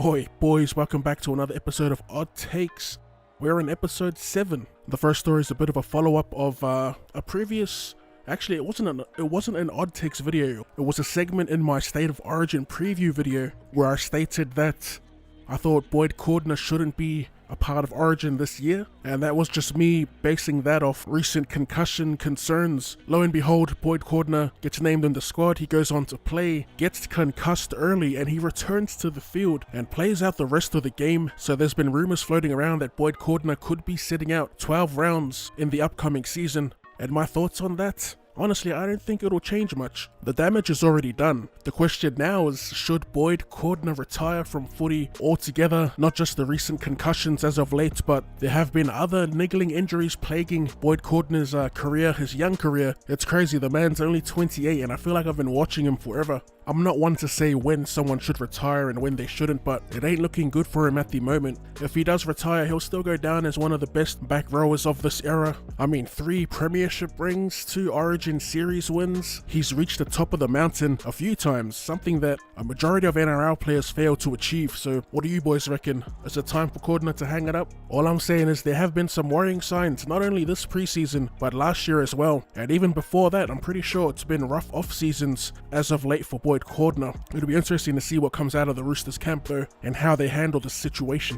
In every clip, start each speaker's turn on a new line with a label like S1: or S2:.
S1: Ahoy, boys, welcome back to another episode of Oddtakes. We're in episode 7. The first story is a bit of a follow-up of a previous... Actually, it wasn't an Oddtakes video. It was a segment in my State of Origin preview video where I stated that I thought Boyd Cordner shouldn't be a part of Origin this year, and that was just me basing that off recent concussion concerns. Lo and behold, Boyd Cordner gets named in the squad, he goes on to play, gets concussed early, and he returns to the field and plays out the rest of the game. So there's been rumors floating around that Boyd Cordner could be sitting out 12 rounds in the upcoming season, and my thoughts on that? Honestly, I don't think it'll change much. The damage is already done. The question now is, should Boyd Cordner retire from footy altogether? Not just the recent concussions as of late, but there have been other niggling injuries plaguing Boyd Cordner's career, his young career. It's crazy, the man's only 28 and I feel like I've been watching him forever. I'm not one to say when someone should retire and when they shouldn't, but it ain't looking good for him at the moment. If he does retire, he'll still go down as one of the best back rowers of this era. I mean, 3 premiership rings, 2 Origin series wins. He's reached the top of the mountain a few times, something that a majority of NRL players fail to achieve. So what do you boys reckon? Is it time for Cordner to hang it up? All I'm saying is there have been some worrying signs, not only this preseason, but last year as well. And even before that, I'm pretty sure it's been rough off seasons as of late for Boyd Cordner. It'll be interesting to see what comes out of the Roosters camp though, and how they handle the situation.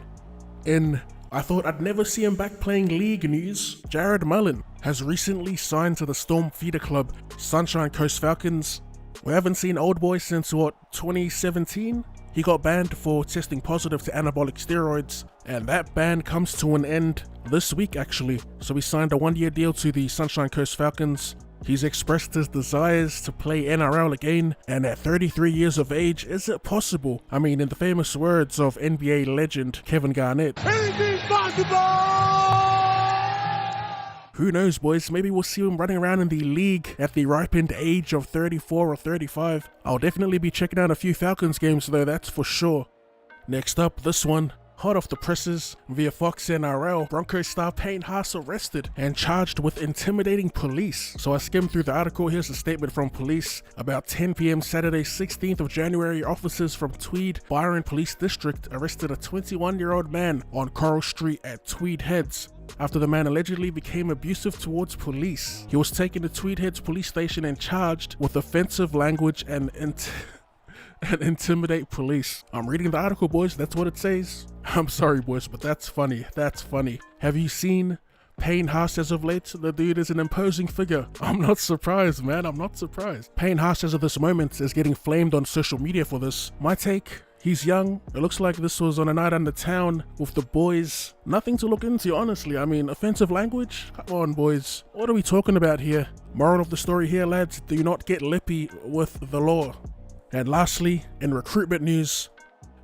S1: I thought I'd never see him back playing league news. Jared Mullens has recently signed to the Storm feeder club, Sunshine Coast Falcons. We haven't seen old boy since 2017? He got banned for testing positive to anabolic steroids, and that ban comes to an end this week actually. So he signed a 1-year deal to the Sunshine Coast Falcons. He's expressed his desires to play NRL again, and at 33 years of age, is it possible? I mean, in the famous words of NBA legend Kevin Garnett, anything's possible! Who knows, boys, maybe we'll see him running around in the league at the ripened age of 34 or 35. I'll definitely be checking out a few Falcons games though, that's for sure. Next up, this one. Hot off the presses, via Fox NRL, Broncos star Payne Haas arrested and charged with intimidating police. So I skimmed through the article. Here's a statement from police. About 10 p.m. Saturday, 16th of January, officers from Tweed Byron Police District arrested a 21-year-old man on Coral Street at Tweed Heads after the man allegedly became abusive towards police. He was taken to Tweed Heads police station and charged with offensive language and intimidate police. I'm reading the article, boys, that's what it says. I'm sorry, boys, but that's funny. That's funny. Have you seen Payne Haas as of late? The dude is an imposing figure. I'm not surprised, man. I'm not surprised. Payne Haas as of this moment is getting flamed on social media for this. My take, he's young. It looks like this was on a night under town with the boys. Nothing to look into, honestly. I mean, offensive language? Come on, boys. What are we talking about here? Moral of the story here, lads, do not get lippy with the law. And lastly, in recruitment news,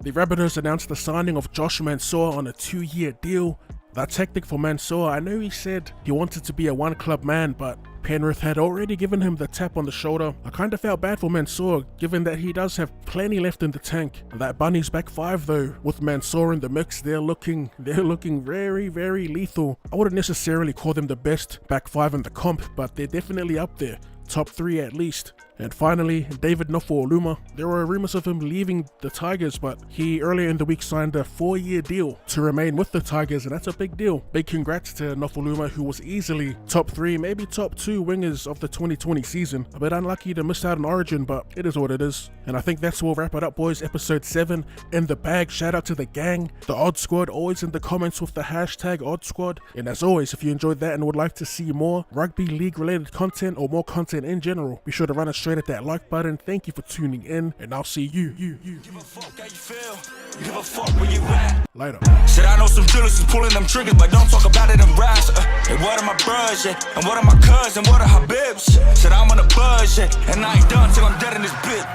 S1: the Rabbitohs announced the signing of Josh Mansour on a 2-year deal. That's hectic for Mansour. I know he said he wanted to be a one-club man, but Penrith had already given him the tap on the shoulder. I kind of felt bad for Mansour, given that he does have plenty left in the tank. That Bunnies back 5 though, with Mansour in the mix, they're looking very, very lethal. I wouldn't necessarily call them the best back 5 in the comp, but they're definitely up there. Top 3 at least. And finally, David Nofoaluma. There were rumors of him leaving the Tigers, but he earlier in the week signed a 4-year deal to remain with the Tigers, and that's a big deal. Big congrats to Nofoaluma, who was easily top 3, maybe top 2 wingers of the 2020 season. A bit unlucky to miss out on Origin, but it is what it is. And I think that's where we'll wrap it up, boys. Episode 7 in the bag. Shout out to the gang, the OddSquad, always in the comments with the hashtag OddSquad. And as always, if you enjoyed that and would like to see more rugby league related content or more content in general, be sure to run it straight at that like button. Thank you for tuning in, and I'll see you.
S2: Give a fuck how you feel. Give a fuck where you at.
S1: Later.
S2: Said I know some drillers who's pulling them triggers, but don't talk about it in raps. Hey, what are my bros, yeah? And what are my cousins? What are her bibs? Said I'm on a buzz, yeah? And I ain't done till I'm dead in this bit.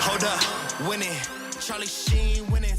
S2: Hold up, winning. Charlie Sheen winning.